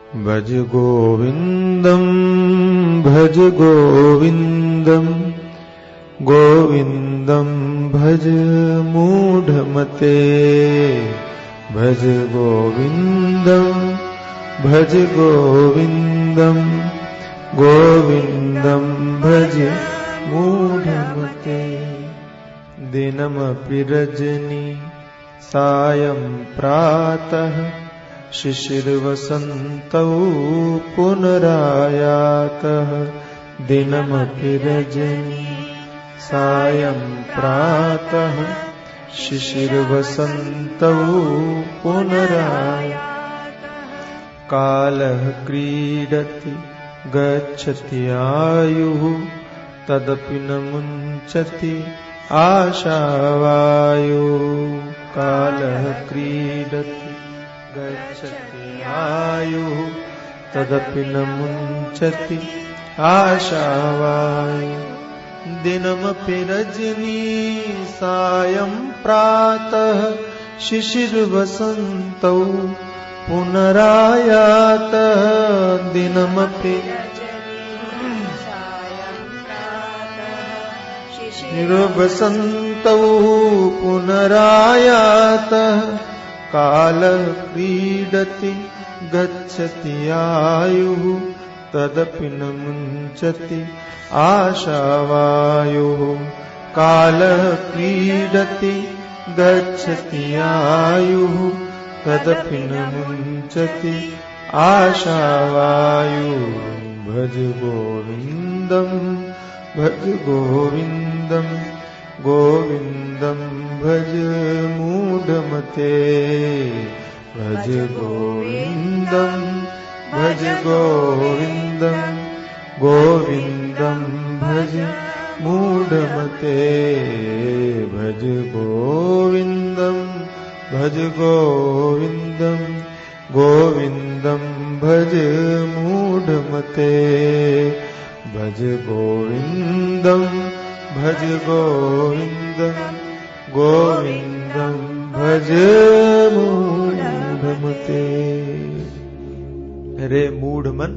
भज गोविंदम भज गोविंदम गोविंदम भज मूढ़मते भज गोविंदम भज गोविंदम गोविंदम भज मूढ़मते दिनमपि रजनी सायं प्रातः शिशिरवसन्तौ पुनरायातः दिनमपि रजनी सायं प्रातः शिशिरवसन्तौ पुनरायातः कालः क्रीडति गच्छति आयुः तदपि न मुञ्चति आशावायुः कालः क्रीडति गच्छति आयुः तदपि न मुञ्चति आशावायुः दिनमपि रजनी सायं प्रातः शिशिरवसन्तौ पुनरायातः दिनमपि शिशिरवसन्तौ पुनरायातः कालः क्रीडति गच्छति आयुः तदपि न मुञ्चति आशावायुः कालः क्रीडति गच्छति आयुः तदपि न मुञ्चति आशावायुः भज गोविंदम भज गोविंदम गोविंदम भज मूढ़मते भज गोविंदम भज गोविंदम गोविंदम भज मूढ़मते भज गोविंदम भज गोविंदम गोविंदम भज मूढ़मते भज गोविंदम भज गोविंदम गोविंदम भज मूढ़मते। रे मूढ़ मन,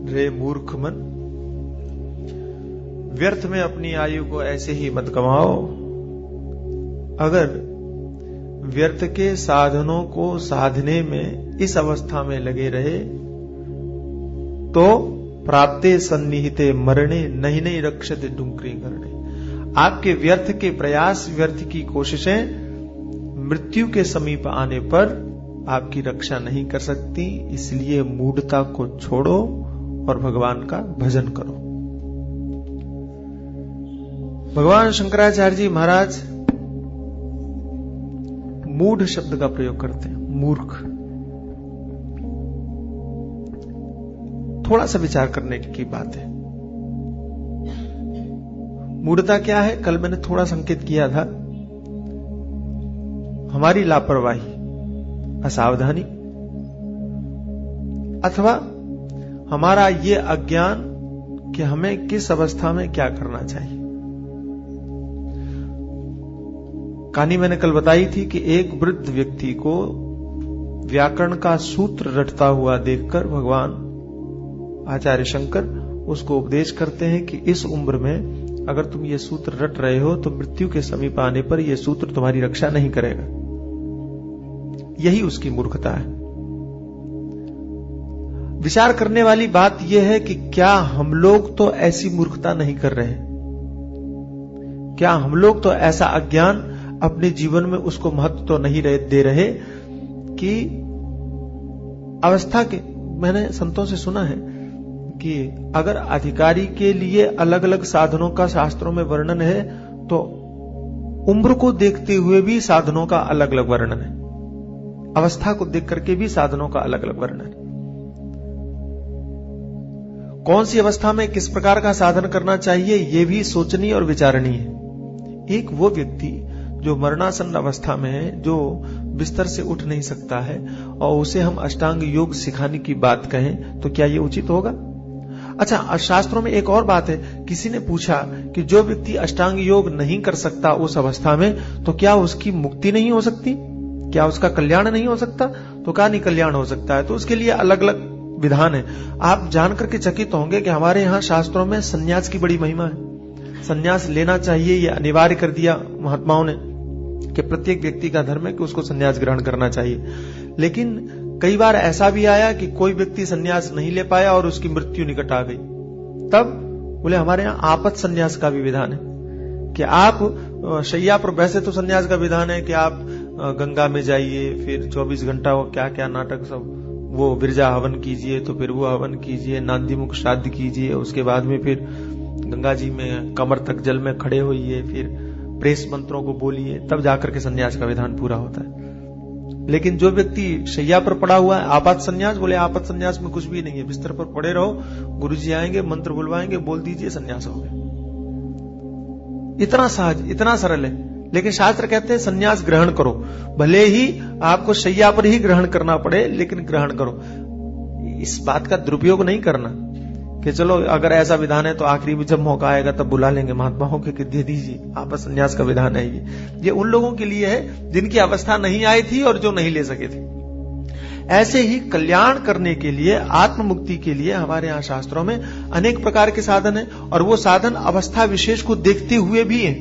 रे मूर्ख मन, व्यर्थ में अपनी आयु को ऐसे ही मत गवाओ। अगर व्यर्थ के साधनों को साधने में इस अवस्था में लगे रहे तो प्राप्ते सन्निहिते मरणे नहीं नहीं रक्षते डुंकरी करने। आपके व्यर्थ के प्रयास, व्यर्थ की कोशिशें मृत्यु के समीप आने पर आपकी रक्षा नहीं कर सकती। इसलिए मूढ़ता को छोड़ो और भगवान का भजन करो। भगवान शंकराचार्य जी महाराज मूढ़ शब्द का प्रयोग करते हैं, मूर्ख। थोड़ा सा विचार करने की बात है। मूढ़ता क्या है? कल मैंने थोड़ा संकेत किया था। हमारी लापरवाही, असावधानी, अथवा हमारा ये अज्ञान कि हमें किस अवस्था में क्या करना चाहिए। कहानी मैंने कल बताई थी कि एक वृद्ध व्यक्ति को व्याकरण का सूत्र रटता हुआ देखकर भगवान आचार्य शंकर उसको उपदेश करते हैं कि इस उम्र में अगर तुम ये सूत्र रट रहे हो तो मृत्यु के समीप आने पर यह सूत्र तुम्हारी रक्षा नहीं करेगा। यही उसकी मूर्खता है। विचार करने वाली बात यह है कि क्या हम लोग तो ऐसी मूर्खता नहीं कर रहे? क्या हम लोग तो ऐसा अज्ञान अपने जीवन में उसको महत्व तो नहीं दे रहे कि अवस्था के, मैंने संतों से सुना है कि अगर अधिकारी के लिए अलग अलग साधनों का शास्त्रों में वर्णन है तो उम्र को देखते हुए भी साधनों का अलग अलग वर्णन है, अवस्था को देख करके भी साधनों का अलग अलग वर्णन है। कौन सी अवस्था में किस प्रकार का साधन करना चाहिए यह भी सोचनीय और विचारणीय है। एक वो व्यक्ति जो मरणासन्न अवस्था में है, जो बिस्तर से उठ नहीं सकता है, और उसे हम अष्टांग योग सिखाने की बात कहें तो क्या यह उचित होगा? अच्छा, शास्त्रों में एक और बात है। किसी ने पूछा कि जो व्यक्ति अष्टांग योग नहीं कर सकता उस अवस्था में, तो क्या उसकी मुक्ति नहीं हो सकती? क्या उसका कल्याण नहीं हो सकता? तो कहा नहीं, कल्याण हो सकता है। तो उसके लिए अलग अलग विधान है। आप जानकर के चकित होंगे कि हमारे यहाँ शास्त्रों में सन्यास की बड़ी महिमा है। सन्यास लेना चाहिए, ये अनिवार्य कर दिया महात्माओं ने कि प्रत्येक व्यक्ति का धर्म है कि उसको सन्यास ग्रहण करना चाहिए। लेकिन कई बार ऐसा भी आया कि कोई व्यक्ति सन्यास नहीं ले पाया और उसकी मृत्यु निकट आ गई, तब बोले हमारे यहाँ आपत सन्यास का भी विधान है कि आप शैया पर, वैसे तो सन्यास का विधान है कि आप गंगा में जाइए, फिर 24 घंटा वो क्या क्या नाटक सब, वो विरजा हवन कीजिए, तो फिर वो हवन कीजिए, नांदीमुख श्राद्ध कीजिए, उसके बाद में फिर गंगा जी में कमर तक जल में खड़े होइए, फिर प्रेस मंत्रों को बोलिए, तब जाकर के सन्यास का विधान पूरा होता है। लेकिन जो व्यक्ति शैया पर पड़ा हुआ है, आपात सन्यास, बोले आपात सन्यास में कुछ भी नहीं है, बिस्तर पर पड़े रहो, गुरुजी आएंगे, मंत्र बुलवाएंगे, बोल दीजिए, सन्यास हो गया। इतना सहज, इतना सरल है। लेकिन शास्त्र कहते हैं सन्यास ग्रहण करो, भले ही आपको शैया पर ही ग्रहण करना पड़े, लेकिन ग्रहण करो। इस बात का दुरुपयोग नहीं करना कि चलो अगर ऐसा विधान है तो आखिरी में जब मौका आएगा तब बुला लेंगे महात्माओं के कि दे दीजिए, आप सन्यास का विधान है। ये उन लोगों के लिए है जिनकी अवस्था नहीं आई थी और जो नहीं ले सके थे। ऐसे ही कल्याण करने के लिए, आत्म मुक्ति के लिए हमारे यहाँ शास्त्रों में अनेक प्रकार के साधन है, और वो साधन अवस्था विशेष को देखते हुए भी है।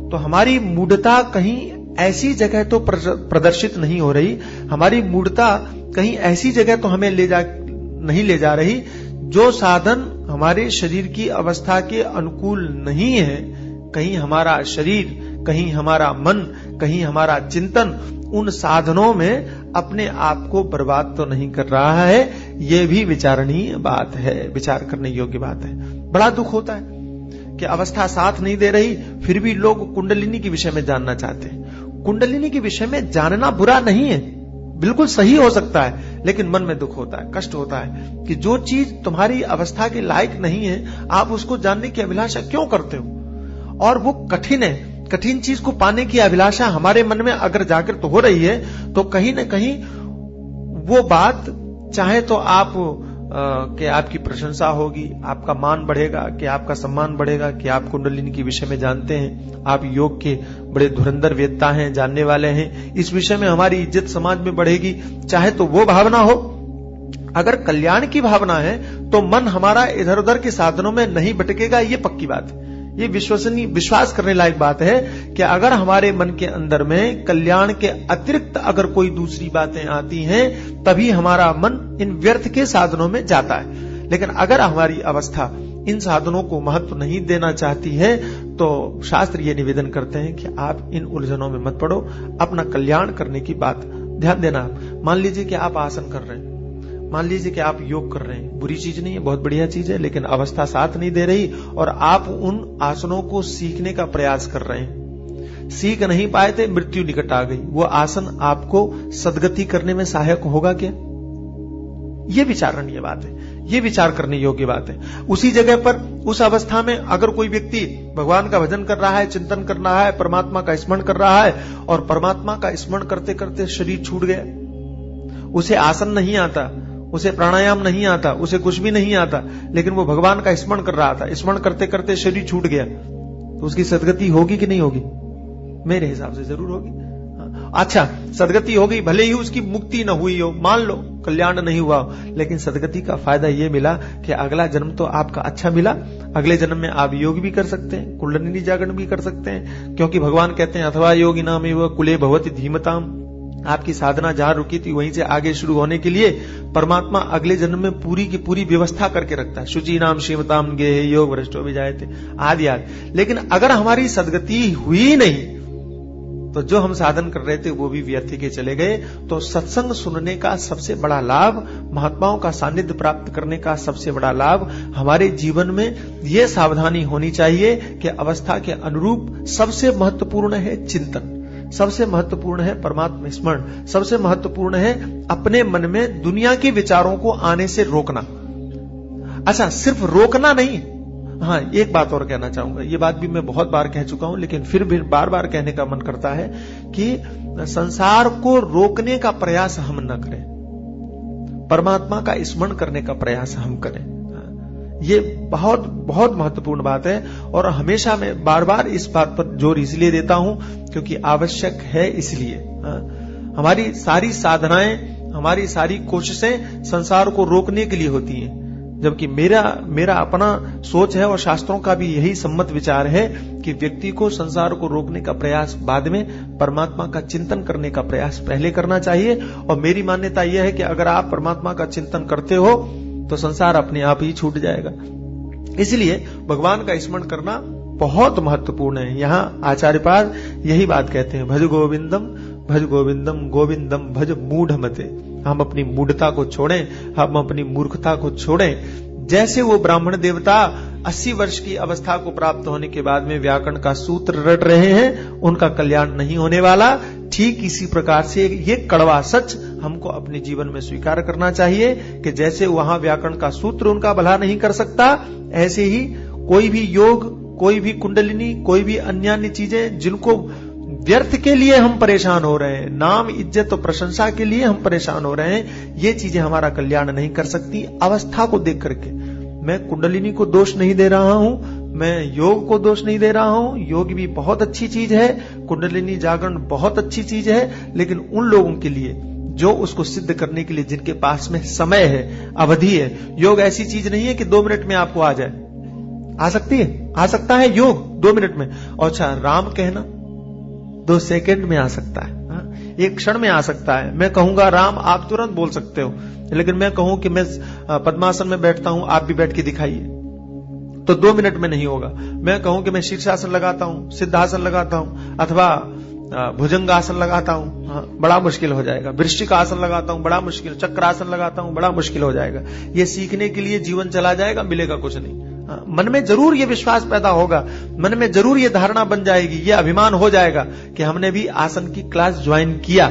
तो हमारी मूढ़ता कहीं ऐसी जगह तो प्रदर्शित नहीं हो रही, हमारी मूढ़ता कहीं ऐसी जगह तो हमें नहीं ले जा रही जो साधन हमारे शरीर की अवस्था के अनुकूल नहीं है। कहीं हमारा शरीर, कहीं हमारा मन, कहीं हमारा चिंतन उन साधनों में अपने आप को बर्बाद तो नहीं कर रहा है। यह भी विचारणीय बात है, विचार करने योग्य बात है। बड़ा दुख होता है कि अवस्था साथ नहीं दे रही, फिर भी लोग कुंडलिनी के विषय में जानना चाहते हैं। कुंडलिनी के विषय में जानना बुरा नहीं है, बिल्कुल सही हो सकता है, लेकिन मन में दुख होता है, कष्ट होता है कि जो चीज तुम्हारी अवस्था के लायक नहीं है, आप उसको जानने की अभिलाषा क्यों करते हो। और वो कठिन है, कठिन चीज को पाने की अभिलाषा हमारे मन में अगर जागृत हो रही है, तो कहीं ना कहीं वो बात, चाहे तो आप कि आपकी प्रशंसा होगी, आपका मान बढ़ेगा, कि आपका सम्मान बढ़ेगा, कि आप कुंडलिनी के विषय में जानते हैं, आप योग के बड़े धुरंधर वेदता हैं, जानने वाले हैं, इस विषय में हमारी इज्जत समाज में बढ़ेगी, चाहे तो वो भावना हो। अगर कल्याण की भावना है तो मन हमारा इधर उधर के साधनों में नहीं भटकेगा, ये पक्की बात है। ये विश्वास करने लायक बात है कि अगर हमारे मन के अंदर में कल्याण के अतिरिक्त अगर कोई दूसरी बातें आती हैं, तभी हमारा मन इन व्यर्थ के साधनों में जाता है। लेकिन अगर हमारी अवस्था इन साधनों को महत्व नहीं देना चाहती है, तो शास्त्र ये निवेदन करते हैं कि आप इन उलझनों में मत पड़ो, अपना कल्याण करने की बात ध्यान देना। मान लीजिए कि आप आसन कर रहे हैं, मान लीजिए कि आप योग कर रहे हैं, बुरी चीज नहीं है, बहुत बढ़िया चीज है, लेकिन अवस्था साथ नहीं दे रही और आप उन आसनों को सीखने का प्रयास कर रहे हैं, सीख नहीं पाए थे, मृत्यु निकट आ गई, वो आसन आपको सदगति करने में सहायक होगा क्या? ये विचारणीय बात है, ये विचार करने योग्य बात है। उसी जगह पर, उस अवस्था में अगर कोई व्यक्ति भगवान का भजन कर रहा है, चिंतन कर रहा है, परमात्मा का स्मरण कर रहा है, और परमात्मा का स्मरण करते करते शरीर छूट गया, उसे आसन नहीं आता, उसे प्राणायाम नहीं आता, उसे कुछ भी नहीं आता, लेकिन वो भगवान का स्मरण कर रहा था, स्मरण करते करते शरीर छूट गया, तो उसकी सदगति होगी कि नहीं होगी? मेरे हिसाब से जरूर होगी। अच्छा, सदगति हो गई, भले ही उसकी मुक्ति न हुई हो, मान लो कल्याण नहीं हुआ, लेकिन सदगति का फायदा यह मिला कि अगला जन्म तो आपका अच्छा मिला, अगले जन्म में आप योग भी कर सकते हैं, कुंडलिनी जागरण भी कर सकते हैं, क्योंकि भगवान कहते हैं अथवा योगिनाम एव कुले भवति धीमताम। आपकी साधना जहां रुकी थी वहीं से आगे शुरू होने के लिए परमात्मा अगले जन्म में पूरी की पूरी व्यवस्था करके रखता है। शुचि नाम श्रीमताम गेहे योग भ्रष्टो विजायते आदि आदि। लेकिन अगर हमारी सदगति हुई नहीं, तो जो हम साधन कर रहे थे वो भी व्यर्थ के चले गए। तो सत्संग सुनने का सबसे बड़ा लाभ, महात्माओं का सानिध्य प्राप्त करने का सबसे बड़ा लाभ, हमारे जीवन में ये सावधानी होनी चाहिए कि अवस्था के अनुरूप सबसे महत्वपूर्ण है चिंतन, सबसे महत्वपूर्ण है परमात्मा स्मरण, सबसे महत्वपूर्ण है अपने मन में दुनिया के विचारों को आने से रोकना। अच्छा, सिर्फ रोकना नहीं, हाँ, एक बात और कहना चाहूंगा, ये बात भी मैं बहुत बार कह चुका हूं, लेकिन फिर भी बार बार कहने का मन करता है कि संसार को रोकने का प्रयास हम न करें, परमात्मा का स्मरण करने का प्रयास हम करें। ये बहुत बहुत महत्वपूर्ण बात है, और हमेशा मैं बार बार इस बात पर जोर इसलिए देता हूं क्योंकि आवश्यक है। इसलिए हमारी सारी साधनाएं, हमारी सारी कोशिशें संसार को रोकने के लिए होती हैं, जबकि मेरा अपना सोच है और शास्त्रों का भी यही सम्मत विचार है कि व्यक्ति को संसार को रोकने का प्रयास बाद में, परमात्मा का चिंतन करने का प्रयास पहले करना चाहिए। और मेरी मान्यता यह है कि अगर आप परमात्मा का चिंतन करते हो तो संसार अपने आप ही छूट जाएगा। इसलिए भगवान का स्मरण करना बहुत महत्वपूर्ण है। यहाँ आचार्यपाद यही बात कहते हैं, भज गोविंदम गोविंदम भज मूढ़मते। हम अपनी मूढ़ता को छोड़ें, हम अपनी मूर्खता को छोड़ें। जैसे वो ब्राह्मण देवता 80 वर्ष की अवस्था को प्राप्त होने के बाद में व्याकरण का सूत्र रट रहे हैं, उनका कल्याण नहीं होने वाला, ठीक इसी प्रकार से ये कड़वा सच हमको अपने जीवन में स्वीकार करना चाहिए कि जैसे वहां व्याकरण का सूत्र उनका भला नहीं कर सकता, ऐसे ही कोई भी योग, कोई भी कुंडलिनी, कोई भी अन्य चीजें जिनको व्यर्थ के लिए हम परेशान हो रहे हैं, नाम इज्जत और प्रशंसा के लिए हम परेशान हो रहे हैं, ये चीजें हमारा कल्याण नहीं कर सकती। अवस्था को देख करके मैं कुंडलिनी को दोष नहीं दे रहा हूं, मैं योग को दोष नहीं दे रहा हूं। योग भी बहुत अच्छी चीज है, कुंडलिनी जागरण बहुत अच्छी चीज है, लेकिन उन लोगों के लिए जो उसको सिद्ध करने के लिए जिनके पास में समय है, अवधि है। योग ऐसी चीज नहीं है कि 2 मिनट में आपको आ जाए। आ सकती है, आ सकता है योग 2 मिनट में। और अच्छा, राम कहना 2 सेकंड में आ सकता है, 1 क्षण में आ सकता है। मैं कहूंगा राम, आप तुरंत बोल सकते हो, लेकिन मैं कहूं कि मैं पद्मासन में बैठता हूं, आप भी बैठ के दिखाइए, तो 2 मिनट में नहीं होगा। मैं कहूं कि मैं शीर्षासन लगाता हूं, सिद्धासन लगाता हूं, अथवा भुजंगासन लगाता हूं, बड़ा मुश्किल हो जाएगा। वृश्चिक आसन लगाता हूं, बड़ा मुश्किल। चक्रासन लगाता हूं, बड़ा मुश्किल हो जाएगा। ये सीखने के लिए जीवन चला जाएगा, मिलेगा कुछ नहीं। मन में जरूर ये विश्वास पैदा होगा, मन में जरूर ये धारणा बन जाएगी, ये अभिमान हो जाएगा कि हमने भी आसन की क्लास ज्वाइन किया।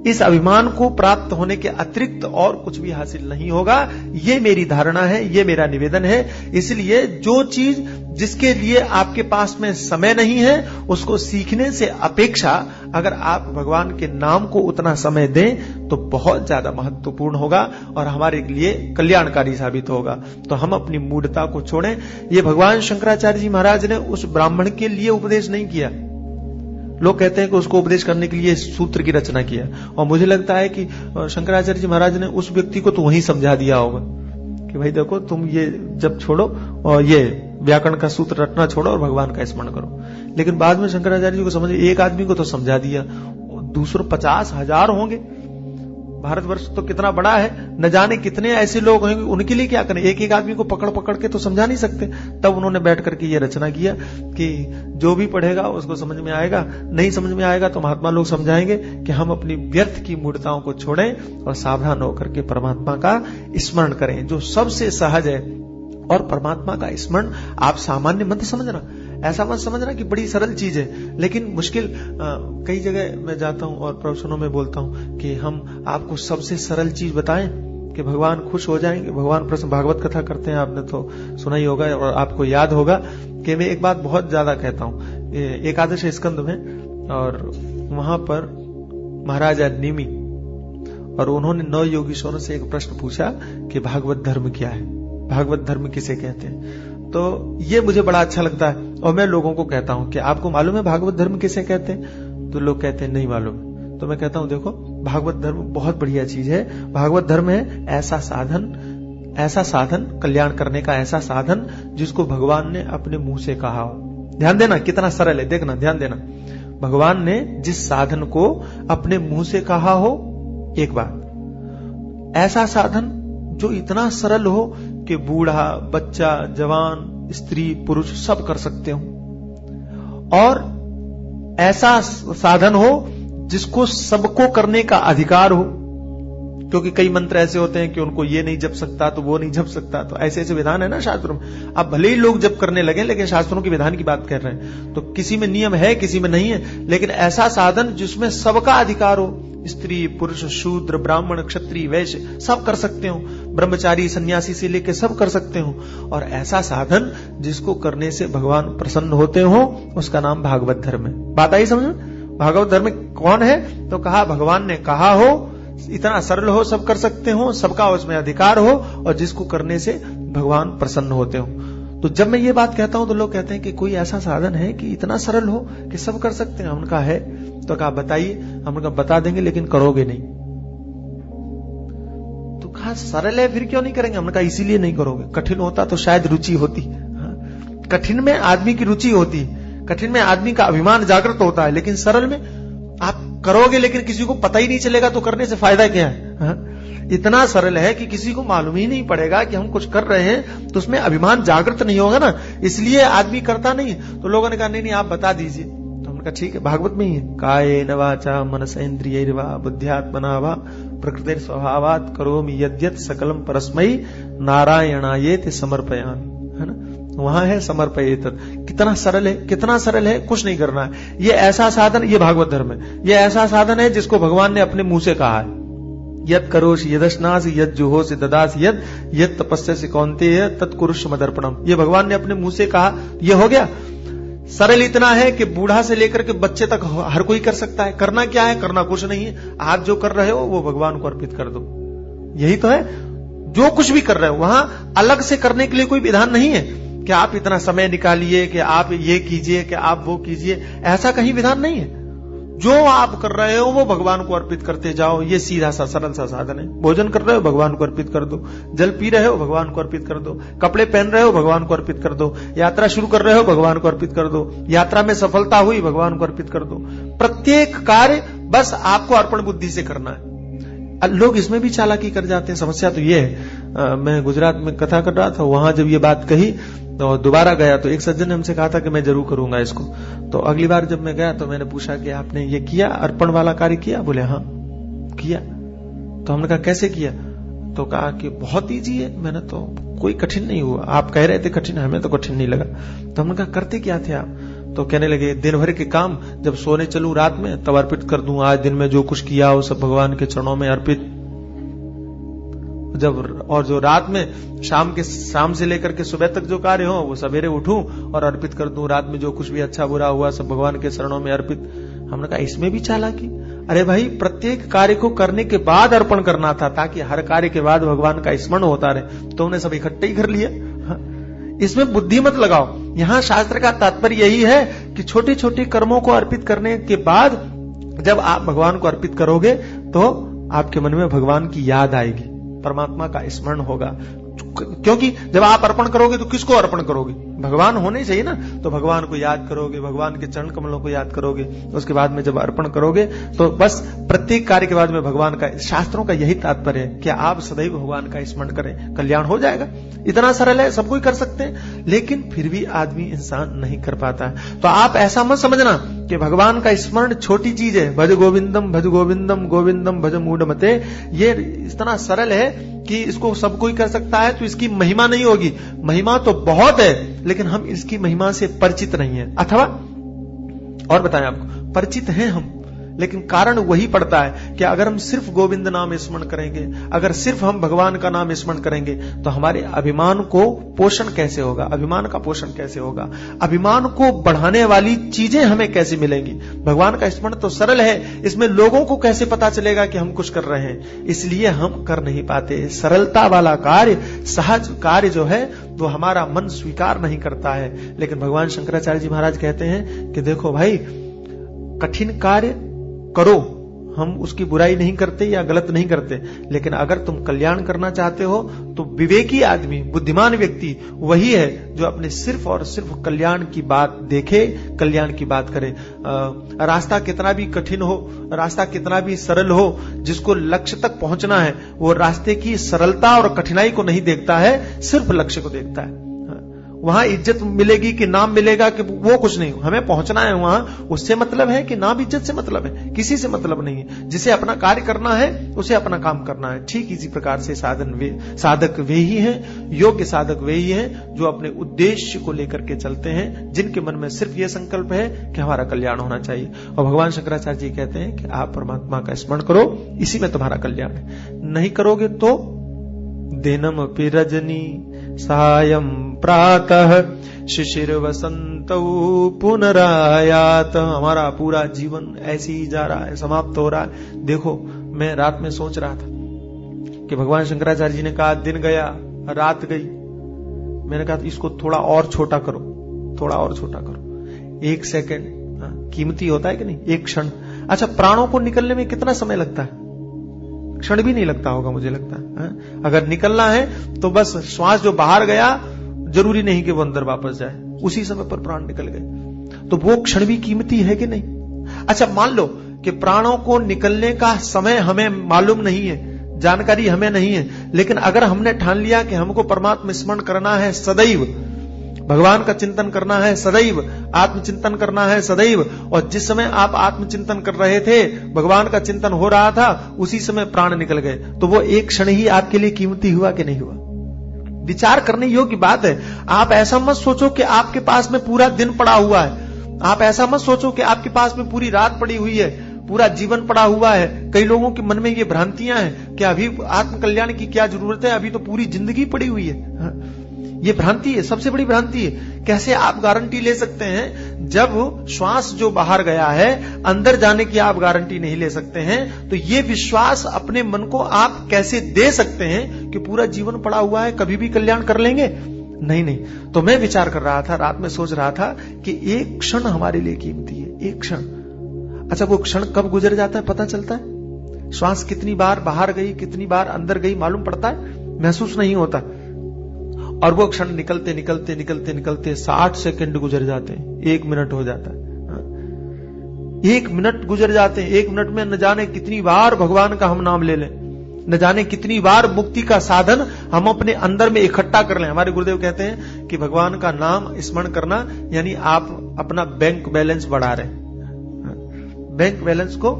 इस अभिमान को प्राप्त होने के अतिरिक्त और कुछ भी हासिल नहीं होगा, ये मेरी धारणा है, ये मेरा निवेदन है। इसलिए जो चीज जिसके लिए आपके पास में समय नहीं है, उसको सीखने से अपेक्षा अगर आप भगवान के नाम को उतना समय दें तो बहुत ज्यादा महत्वपूर्ण होगा और हमारे लिए कल्याणकारी साबित होगा। तो हम अपनी मूढ़ता को छोड़ें। ये भगवान शंकराचार्य जी महाराज ने उस ब्राह्मण के लिए उपदेश नहीं किया। लोग कहते हैं कि उसको उपदेश करने के लिए सूत्र की रचना किया, और मुझे लगता है कि शंकराचार्य जी महाराज ने उस व्यक्ति को तो वहीं समझा दिया होगा कि भाई देखो, तुम ये जब छोड़ो और ये व्याकरण का सूत्र रटना छोड़ो और भगवान का स्मरण करो। लेकिन बाद में शंकराचार्य जी को समझ, एक आदमी को तो समझा दिया, दूसरों 50,000 होंगे। भारतवर्ष तो कितना बड़ा है, न जाने कितने ऐसे लोग होंगे, उनके लिए क्या करें। एक एक आदमी को पकड़ पकड़ के तो समझा नहीं सकते। तब उन्होंने बैठ करके ये रचना किया कि जो भी पढ़ेगा उसको समझ में आएगा, नहीं समझ में आएगा तो महात्मा लोग समझाएंगे कि हम अपनी व्यर्थ की मूढ़ताओं को छोड़ें और सावधान होकर के परमात्मा का स्मरण करें, जो सबसे सहज है। और परमात्मा का स्मरण आप सामान्य मत समझना, ऐसा मत समझना कि बड़ी सरल चीज है, लेकिन मुश्किल। कई जगह मैं जाता हूं और प्रवचनों में बोलता हूं कि हम आपको सबसे सरल चीज बताएं कि भगवान खुश हो जाएंगे, भगवान प्रसन्न। भागवत कथा करते हैं, आपने तो सुना ही होगा और आपको याद होगा कि मैं एक बात बहुत ज्यादा कहता हूं एकादश स्कंद में, और वहां पर महाराजा निमि और उन्होंने 9 योगीश्वरों से एक प्रश्न पूछा कि भागवत धर्म क्या है, भागवत धर्म किसे कहते हैं। तो ये मुझे बड़ा अच्छा लगता है और मैं लोगों को कहता हूं कि आपको मालूम है भागवत धर्म किसे कहते हैं? तो लोग कहते हैं नहीं मालूम। तो मैं कहता हूं देखो, भागवत धर्म बहुत बढ़िया चीज है। भागवत धर्म है ऐसा साधन कल्याण करने का, ऐसा साधन जिसको भगवान ने अपने मुंह से कहा हो। ध्यान देना कितना सरल है, देखना, ध्यान देना। भगवान ने जिस साधन को अपने मुंह से कहा हो, एक बात, ऐसा साधन जो इतना सरल हो कि बूढ़ा, बच्चा, जवान, स्त्री, पुरुष सब कर सकते हो, और ऐसा साधन हो जिसको सबको करने का अधिकार हो। क्योंकि कई मंत्र ऐसे होते हैं कि उनको ये नहीं जप सकता तो वो नहीं जप सकता, तो ऐसे ऐसे विधान है ना शास्त्रों में। अब भले ही लोग जप करने लगे, लेकिन शास्त्रों के विधान की बात कर रहे हैं। तो किसी में नियम है, किसी में नहीं है, लेकिन ऐसा साधन जिसमें सबका अधिकार हो, स्त्री, पुरुष, शूद्र, ब्राह्मण, क्षत्रिय, वैश्य सब कर सकते हो, ब्रह्मचारी, सन्यासी से लेकर सब कर सकते हो। और ऐसा साधन जिसको करने से भगवान प्रसन्न होते हो, उसका नाम भागवत धर्म है। बात आई समझ में? भागवत धर्म कौन है? तो कहा भगवान ने कहा हो, इतना सरल हो, सब कर सकते हो, सबका उसमें अधिकार हो, और जिसको करने से भगवान प्रसन्न होते हो। तो जब मैं ये बात कहता हूं तो लोग कहते हैं कि कोई ऐसा साधन है कि इतना सरल हो कि सब कर सकते हैं। हमने कहा है, तो कहा बताइए। हमने कहा बता देंगे, लेकिन करोगे नहीं। कहा सरल है फिर क्यों नहीं करेंगे? हमने कहा इसीलिए नहीं करोगे, कठिन होता तो शायद रुचि होती। कठिन में आदमी की रुचि होती, कठिन में आदमी का अभिमान जागृत होता है, लेकिन सरल में आप करोगे लेकिन किसी को पता ही नहीं चलेगा तो करने से फायदा क्या है? इतना सरल है कि किसी को मालूम ही नहीं पड़ेगा कि हम कुछ कर रहे हैं, तो उसमें अभिमान जागृत नहीं होगा ना, इसलिए आदमी करता नहीं। तो लोगों ने कहा नहीं आप बता दीजिए। तो हमने कहा ठीक है, भागवत में ही है, कायेन वाचा मनसेन्द्रियैर्वा बुद्ध्यात्मना वा प्रकृतिर स्वभावात् करोमि यद्यत् सकलम परस्मै नारायणायेति समर्पयामि, है ना, वहां है समर्पयेत। कितना सरल है, कितना सरल है, कुछ नहीं करना है। ये ऐसा साधन, ये भागवत धर्म है, ये ऐसा साधन है जिसको भगवान ने अपने मुंह से कहा है, यद करोष यदश्नास यद जुहोस ददास यद तपस्या कौन्तेय तत्कुरुष मदर्पणम। ये भगवान ने अपने मुंह से कहा, ये हो गया। सरल इतना है कि बूढ़ा से लेकर के बच्चे तक हर कोई कर सकता है। करना क्या है? करना कुछ नहीं है, आप जो कर रहे हो वो भगवान को अर्पित कर दो, यही तो है। जो कुछ भी कर रहे हो वहां अलग से करने के लिए कोई विधान नहीं है कि आप इतना समय निकालिए, कि आप ये कीजिए, कि आप वो कीजिए, ऐसा कहीं विधान नहीं है। जो आप कर रहे हो वो भगवान को अर्पित करते जाओ, ये सीधा सा सरल सा साधन है। भोजन कर रहे हो भगवान को अर्पित कर दो, जल पी रहे हो भगवान को अर्पित कर दो, कपड़े पहन रहे हो भगवान को अर्पित कर दो, यात्रा शुरू कर रहे हो भगवान को अर्पित कर दो, यात्रा में सफलता हुई भगवान को अर्पित कर दो। प्रत्येक कार्य बस आपको अर्पण बुद्धि से करना है। लोग इसमें भी चालाकी कर जाते हैं। समस्या तो ये है, मैं गुजरात में कथा कर रहा था, वहां जब ये बात कही तो दोबारा गया तो एक सज्जन ने हमसे कहा था कि मैं जरूर करूंगा इसको। तो अगली बार जब मैं गया तो मैंने पूछा कि आपने ये किया, अर्पण वाला कार्य किया? बोले हाँ किया। तो हमने कहा कैसे किया? तो कहा कि बहुत ईजी है, मैंने तो कोई कठिन नहीं हुआ, आप कह रहे थे कठिन, हमें तो कठिन नहीं लगा। तो हमने कहा करते क्या थे आप? तो कहने लगे दिन भर के काम जब सोने चलूं रात में तब अर्पित कर दूं, आज दिन में जो कुछ किया वो सब भगवान के चरणों में अर्पित। जब और जो रात में शाम से लेकर के सुबह तक जो कार्य हो वो सवेरे उठूं और अर्पित कर दूं, रात में जो कुछ भी अच्छा बुरा हुआ सब भगवान के चरणों में अर्पित। हमने कहा इसमें भी चालाकी? अरे भाई प्रत्येक कार्य को करने के बाद अर्पण करना था, ताकि हर कार्य के बाद भगवान का स्मरण होता रहे। तो उन्हें सब इकट्ठे ही कर लिया। इसमें बुद्धि मत लगाओ। यहां शास्त्र का तात्पर्य यही है कि छोटे छोटे कर्मों को अर्पित करने के बाद जब आप भगवान को अर्पित करोगे तो आपके मन में भगवान की याद आएगी, परमात्मा का स्मरण होगा। क्योंकि जब आप अर्पण करोगे तो किसको अर्पण करोगे? भगवान होने चाहिए ना। तो भगवान को याद करोगे, भगवान के चरण कमलों को याद करोगे, उसके बाद में जब अर्पण करोगे तो बस प्रत्येक कार्य के बाद में भगवान का, शास्त्रों का यही तात्पर्य है कि आप सदैव भगवान का स्मरण करें, कल्याण हो जाएगा। इतना सरल है, सब कोई कर सकते हैं, लेकिन फिर भी आदमी इंसान नहीं कर पाता है। तो आप ऐसा मत समझना कि भगवान का स्मरण छोटी चीज है, भज गोविंदम गोविंदम भज मूढ़मते। ये इतना सरल है कि इसको सब कोई कर सकता है, तो इसकी महिमा नहीं होगी। महिमा तो बहुत है, लेकिन हम इसकी महिमा से परिचित नहीं है। अथवा और बताएं आपको, परिचित हैं हम, लेकिन कारण वही पड़ता है कि अगर हम सिर्फ गोविंद नाम स्मरण करेंगे, अगर सिर्फ हम भगवान का नाम स्मरण करेंगे, तो हमारे अभिमान को पोषण कैसे होगा? अभिमान का पोषण कैसे होगा? अभिमान को बढ़ाने वाली चीजें हमें कैसे मिलेंगी? भगवान का स्मरण तो सरल है, इसमें लोगों को कैसे पता चलेगा कि हम कुछ कर रहे हैं? इसलिए हम कर नहीं पाते। सरलता वाला कार्य, सहज कार्य जो है वो हमारा मन स्वीकार नहीं करता है। लेकिन भगवान शंकराचार्य जी महाराज कहते हैं कि देखो भाई, कठिन कार्य करो, हम उसकी बुराई नहीं करते या गलत नहीं करते, लेकिन अगर तुम कल्याण करना चाहते हो तो विवेकी आदमी, बुद्धिमान व्यक्ति वही है जो अपने सिर्फ और सिर्फ कल्याण की बात देखे, कल्याण की बात करे। रास्ता कितना भी कठिन हो, रास्ता कितना भी सरल हो, जिसको लक्ष्य तक पहुंचना है वो रास्ते की सरलता और कठिनाई को नहीं देखता है, सिर्फ लक्ष्य को देखता है। वहां इज्जत मिलेगी कि नाम मिलेगा कि वो कुछ नहीं, हमें पहुंचना है वहां, उससे मतलब है कि नाम इज्जत से मतलब है, किसी से मतलब नहीं है। जिसे अपना कार्य करना है उसे अपना काम करना है। ठीक इसी प्रकार से साधक वे ही हैं, योग्य साधक वे ही हैं जो अपने उद्देश्य को लेकर के चलते हैं, जिनके मन में सिर्फ ये संकल्प है कि हमारा कल्याण होना चाहिए। और भगवान शंकराचार्य जी कहते हैं कि आप परमात्मा का स्मरण करो, इसी में तुम्हारा कल्याण है। नहीं करोगे तो दिनम रजनी सायं प्रातः शिशिर वसंतौ पुनरायात। हमारा पूरा जीवन ऐसे ही जा रहा है, समाप्त हो रहा है। देखो, मैं रात में सोच रहा था कि भगवान शंकराचार्य जी ने कहा दिन गया रात गई, मैंने कहा इसको थोड़ा और छोटा करो, थोड़ा और छोटा करो। 1 सेकंड कीमती होता है कि नहीं? 1 क्षण। अच्छा, प्राणों को निकलने में कितना समय लगता है? क्षण भी नहीं लगता होगा मुझे लगता है। अगर निकलना है तो बस श्वास जो बाहर गया, जरूरी नहीं कि वो अंदर वापस जाए, उसी समय पर प्राण निकल गए। तो वो क्षण भी कीमती है कि नहीं? अच्छा, मान लो कि प्राणों को निकलने का समय हमें मालूम नहीं है, जानकारी हमें नहीं है, लेकिन अगर हमने ठान लिया कि हमको परमात्मा स्मरण करना है सदैव, भगवान का चिंतन करना है सदैव, आत्मचिंतन करना है सदैव, और जिस समय आप आत्मचिंतन कर रहे थे, भगवान का चिंतन हो रहा था, उसी समय प्राण निकल गए, तो वो एक क्षण ही आपके लिए कीमती हुआ कि नहीं हुआ? विचार करने योग्य बात है। आप ऐसा मत सोचो कि आपके पास में पूरा दिन पड़ा हुआ है, आप ऐसा मत सोचो कि आपके पास में पूरी रात पड़ी हुई है, पूरा जीवन पड़ा हुआ है। कई लोगों के मन में ये भ्रांतियां हैं कि अभी आत्मकल्याण की क्या जरूरत है, अभी तो पूरी जिंदगी पड़ी हुई है। ये भ्रांति है, सबसे बड़ी भ्रांति है। कैसे आप गारंटी ले सकते हैं जब श्वास जो बाहर गया है, अंदर जाने की आप गारंटी नहीं ले सकते हैं? तो ये विश्वास अपने मन को आप कैसे दे सकते हैं कि पूरा जीवन पड़ा हुआ है, कभी भी कल्याण कर लेंगे? नहीं नहीं। तो मैं विचार कर रहा था, रात में सोच रहा था कि एक क्षण हमारे लिए कीमती है, एक क्षण। अच्छा, वो क्षण कब गुजर जाता है पता चलता है? श्वास कितनी बार बाहर गई, कितनी बार अंदर गई मालूम पड़ता है? महसूस नहीं होता। और वो क्षण निकलते निकलते निकलते निकलते 60 सेकंड गुजर जाते हैं, 1 मिनट हो जाता है, 1 मिनट गुजर जाते हैं। 1 मिनट में न जाने कितनी बार भगवान का हम नाम ले लें, न जाने कितनी बार मुक्ति का साधन हम अपने अंदर में इकट्ठा कर लें। हमारे गुरुदेव कहते हैं कि भगवान का नाम स्मरण करना यानी आप अपना बैंक बैलेंस बढ़ा रहे हैं, बैंक बैलेंस को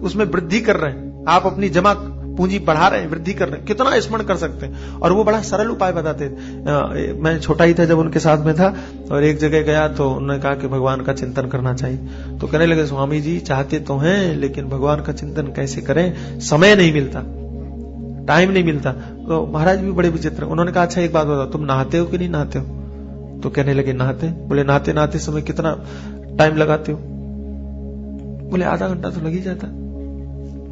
उसमें वृद्धि कर रहे हैं, आप अपनी जमा पूंजी बढ़ा रहे हैं, वृद्धि कर रहे हैं। कितना स्मरण कर सकते हैं। और वो बड़ा सरल उपाय बताते हैं। मैं छोटा ही था जब उनके साथ में था, और एक जगह गया तो उन्होंने कहा कि भगवान का चिंतन करना चाहिए। तो कहने लगे, स्वामी जी चाहते तो हैं, लेकिन भगवान का चिंतन कैसे करें, समय नहीं मिलता, टाइम नहीं मिलता। तो महाराज भी बड़े विचित्र, उन्होंने कहा अच्छा एक बात बताओ, तुम नहाते हो कि नहीं नहाते हो? तो कहने लगे नहाते। बोले नहाते नहाते समय कितना टाइम लगाते हो? बोले आधा घंटा तो लग ही जाता।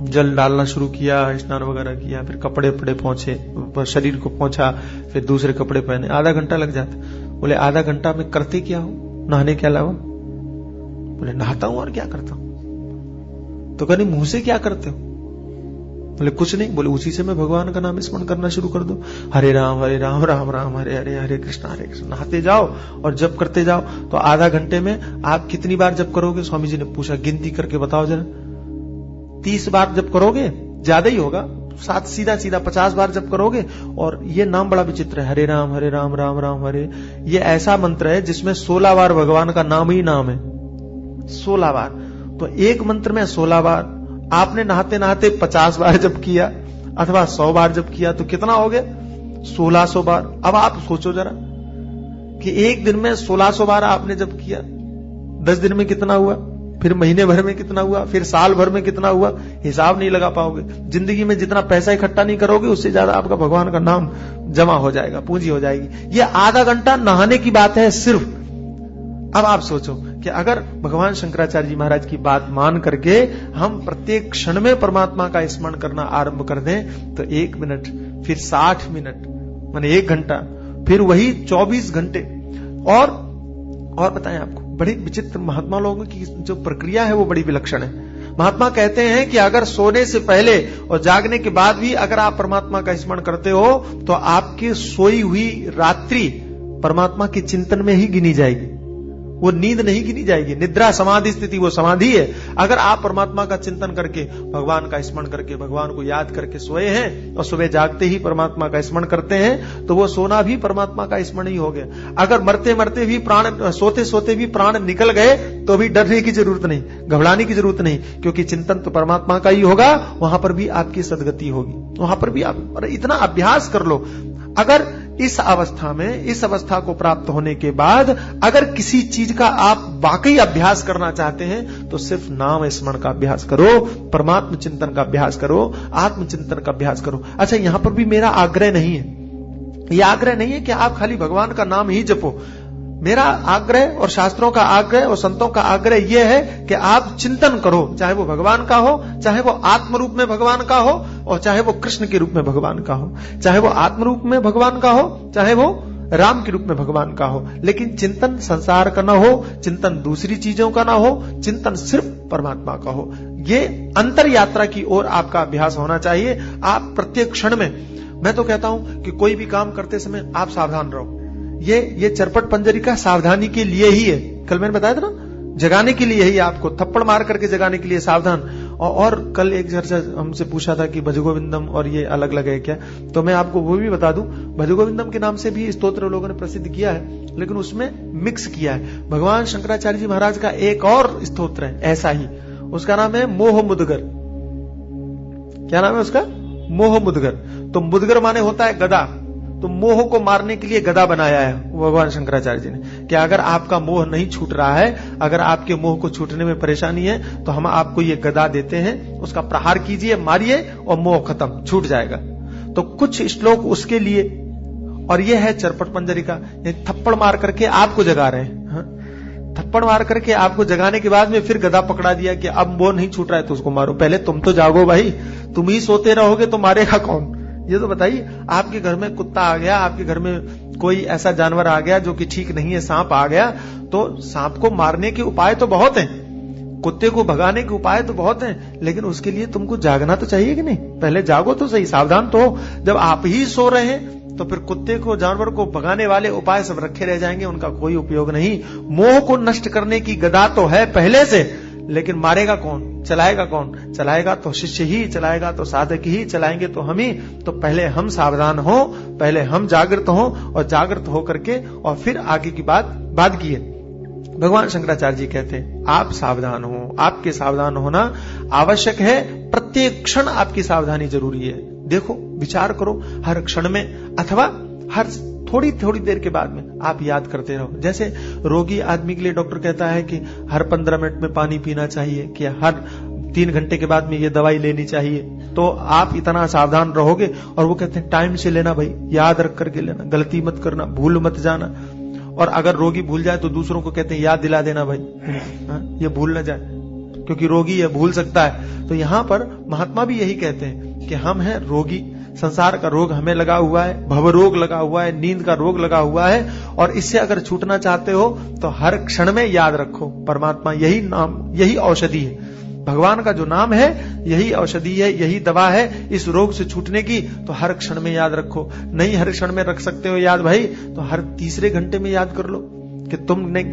जल डालना शुरू किया, स्नान वगैरह किया, फिर कपड़े पड़े पहुंचे, शरीर को पहुंचा, फिर दूसरे कपड़े पहने, आधा घंटा लग जाता। बोले आधा घंटा में करते क्या हो नहाने के अलावा? बोले नहाता हूं और क्या करता हूं। तो कहने मुंह से क्या करते हो? बोले कुछ नहीं। बोले उसी से मैं भगवान का नाम स्मरण करना शुरू कर दो, हरे राम राम राम हरे हरे, हरे कृष्ण नहाते जाओ और जप करते जाओ। तो आधा घंटे में आप कितनी बार जप करोगे? स्वामी जी ने पूछा, गिनती करके बताओ जरा। 30 बार जप करोगे? ज्यादा ही होगा, 7 सीधा 50 बार जप करोगे। और ये नाम बड़ा विचित्र है, हरे राम राम राम हरे। ये ऐसा मंत्र है जिसमें 16 बार भगवान का नाम ही नाम है, 16 बार। तो एक मंत्र में 16 बार, आपने नहाते नहाते 50 बार जप किया अथवा 100 बार जप किया तो कितना हो गया? 1600 बार। अब आप सोचो जरा कि एक दिन में 1600 बार आपने जप किया, 10 दिन में कितना हुआ, फिर महीने भर में कितना हुआ, फिर साल भर में कितना हुआ, हिसाब नहीं लगा पाओगे। जिंदगी में जितना पैसा इकट्ठा नहीं करोगे उससे ज्यादा आपका भगवान का नाम जमा हो जाएगा, पूंजी हो जाएगी। ये आधा घंटा नहाने की बात है सिर्फ। अब आप सोचो कि अगर भगवान शंकराचार्य जी महाराज की बात मान करके हम प्रत्येक क्षण में परमात्मा का स्मरण करना आरंभ कर दें तो 1 मिनट, फिर 60 मिनट, माने 1 घंटा, फिर वही 24 घंटे। और बताएं आपको, बड़ी विचित्र महात्मा लोगों की जो प्रक्रिया है वो बड़ी विलक्षण है। महात्मा कहते हैं कि अगर सोने से पहले और जागने के बाद भी अगर आप परमात्मा का स्मरण करते हो तो आपकी सोई हुई रात्रि परमात्मा के चिंतन में ही गिनी जाएगी, वो नींद नहीं गिनी जाएगी। निद्रा समाधि स्थिति वो समाधि है। अगर आप परमात्मा का चिंतन करके, भगवान का स्मरण करके, भगवान को याद करके सोए हैं और सुबह जागते ही परमात्मा का स्मरण करते हैं तो वो सोना भी परमात्मा का स्मरण ही हो गया। अगर मरते मरते भी प्राण, सोते सोते भी प्राण निकल गए तो भी डरने की जरूरत नहीं, घबराने की जरूरत नहीं, क्योंकि चिंतन तो परमात्मा का ही होगा। वहां पर भी आपकी सदगति होगी, वहां पर भी आप इतना अभ्यास कर लो। अगर इस अवस्था में, इस अवस्था को प्राप्त होने के बाद अगर किसी चीज का आप वाकई अभ्यास करना चाहते हैं तो सिर्फ नाम स्मरण का अभ्यास करो, परमात्म चिंतन का अभ्यास करो, आत्मचिंतन का अभ्यास करो। अच्छा, यहां पर भी मेरा आग्रह नहीं है, यह आग्रह नहीं है कि आप खाली भगवान का नाम ही जपो। मेरा आग्रह और शास्त्रों का आग्रह और संतों का आग्रह यह है कि आप चिंतन करो, चाहे वो भगवान का हो, चाहे वो आत्म रूप में भगवान का हो, और चाहे वो कृष्ण के रूप में भगवान का हो, चाहे वो आत्म रूप में भगवान का हो, चाहे वो राम के रूप में भगवान का हो। लेकिन चिंतन संसार का ना हो, चिंतन दूसरी चीजों का ना हो, चिंतन सिर्फ परमात्मा का हो। ये अंतर यात्रा की ओर आपका अभ्यास होना चाहिए। आप प्रत्येक क्षण में, मैं तो कहता हूं कि कोई भी काम करते समय आप सावधान रहो। ये चरपट पंजरिका सावधानी के लिए ही है। कल मैंने बताया था ना, जगाने के लिए ही, आपको थप्पड़ मार करके जगाने के लिए सावधान। और कल एक चर्चा हमसे पूछा था कि भजगोविंदम और ये अलग अलग है क्या, तो मैं आपको वो भी बता दूं, भजगोविंदम के नाम से भी स्तोत्र लोगों ने प्रसिद्ध किया है, लेकिन उसमें मिक्स किया है। भगवान शंकराचार्य जी महाराज का एक और स्तोत्र है ऐसा ही, उसका नाम है मोह मुदगर। क्या नाम है उसका? मोह मुदगर। तो मुदगर माने होता है गदा, तो मोह को मारने के लिए गदा बनाया है भगवान शंकराचार्य जी ने, कि अगर आपका मोह नहीं छूट रहा है, अगर आपके मोह को छूटने में परेशानी है, तो हम आपको ये गदा देते हैं, उसका प्रहार कीजिए, मारिए और मोह खत्म, छूट जाएगा। तो कुछ श्लोक उसके लिए, और ये है चरपट पंजरिका, ये थप्पड़ मार करके आपको जगा रहे हैं। हाँ? थप्पड़ मार करके आपको जगाने के बाद में फिर गदा पकड़ा दिया कि अब मोह नहीं छूट रहा है तो उसको मारो। पहले तुम तो जागो भाई, तुम ही सोते रहोगे तो मारेगा कौन? ये तो बताइए। आपके घर में कुत्ता आ गया, आपके घर में कोई ऐसा जानवर आ गया जो कि ठीक नहीं है, सांप आ गया, तो सांप को मारने के उपाय तो बहुत हैं, कुत्ते को भगाने के उपाय तो बहुत हैं, लेकिन उसके लिए तुमको जागना तो चाहिए कि नहीं? पहले जागो तो सही, सावधान तो हो। जब आप ही सो रहे हैं तो फिर कुत्ते को, जानवर को भगाने वाले उपाय सब रखे रह जाएंगे, उनका कोई उपयोग नहीं। मोह को नष्ट करने की गदा तो है पहले से, लेकिन मारेगा कौन, चलाएगा कौन? चलाएगा तो शिष्य ही, चलाएगा तो साधक ही, चलाएंगे तो हम ही। तो पहले हम सावधान हो, पहले हम जागृत हो, और जागृत हो करके और फिर आगे की बात किए। भगवान शंकराचार्य जी कहते हैं आप सावधान हो, आपके सावधान होना आवश्यक है, प्रत्येक क्षण आपकी सावधानी जरूरी है। देखो, विचार करो हर क्षण में, अथवा हर थोड़ी थोड़ी देर के बाद में आप याद करते रहो। जैसे रोगी आदमी के लिए डॉक्टर कहता है कि हर 15 मिनट में पानी पीना चाहिए, कि हर 3 घंटे के बाद में ये दवाई लेनी चाहिए, तो आप इतना सावधान रहोगे। और वो कहते हैं टाइम से लेना भाई, याद रख करके लेना, गलती मत करना, भूल मत जाना। और अगर रोगी भूल जाए तो दूसरों को कहते हैं याद दिला देना भाई, ये भूल ना जाए, क्योंकि रोगी ये भूल सकता है। तो यहां पर महात्मा भी यही कहते हैं कि हम हैं रोगी, संसार का रोग हमें लगा हुआ है, भव रोग लगा हुआ है, नींद का रोग लगा हुआ है, और इससे अगर छूटना चाहते हो तो हर क्षण में याद रखो परमात्मा, यही नाम, यही औषधि है। भगवान का जो नाम है यही औषधि है, यही दवा है इस रोग से छूटने की। तो हर क्षण में याद रखो। नहीं हर क्षण में रख सकते हो याद भाई, तो हर तीसरे घंटे में याद कर लो कि तुमने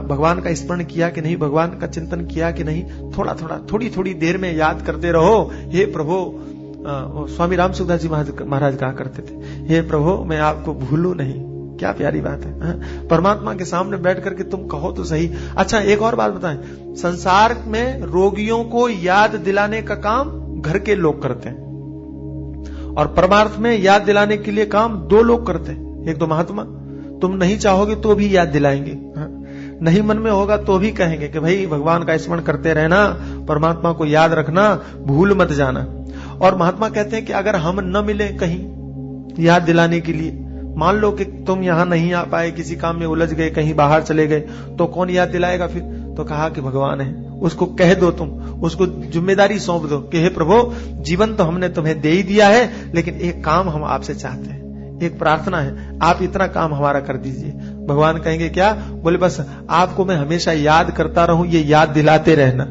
भगवान का स्मरण किया कि नहीं, भगवान का चिंतन किया कि नहीं। थोड़ा थोड़ा, थोड़ी थोड़ी देर में याद करते रहो। हे प्रभु, स्वामी राम सुखदास जी महाराज कहा करते थे, हे प्रभु मैं आपको भूलूं नहीं। क्या प्यारी बात है। परमात्मा के सामने बैठ करके तुम कहो तो सही। अच्छा, एक और बात बताएं, संसार में रोगियों को याद दिलाने का काम घर के लोग करते हैं, और परमार्थ में याद दिलाने के लिए काम 2 लोग करते हैं। एक तो महात्मा, तुम नहीं चाहोगे तो भी याद दिलाएंगे, नहीं मन में होगा तो भी कहेंगे कि भाई भगवान का स्मरण करते रहना, परमात्मा को याद रखना, भूल मत जाना। और महात्मा कहते हैं कि अगर हम न मिले कहीं याद दिलाने के लिए, मान लो कि तुम यहां नहीं आ पाए, किसी काम में उलझ गए, कहीं बाहर चले गए, तो कौन याद दिलाएगा फिर? तो कहा कि भगवान है, उसको कह दो, तुम उसको जिम्मेदारी सौंप दो कि हे प्रभु, जीवन तो हमने तुम्हें दे ही दिया है, लेकिन एक काम हम आपसे चाहते हैं, एक प्रार्थना है, आप इतना काम हमारा कर दीजिए। भगवान कहेंगे क्या? बोले बस आपको मैं हमेशा याद करता रहूं, ये याद दिलाते रहना।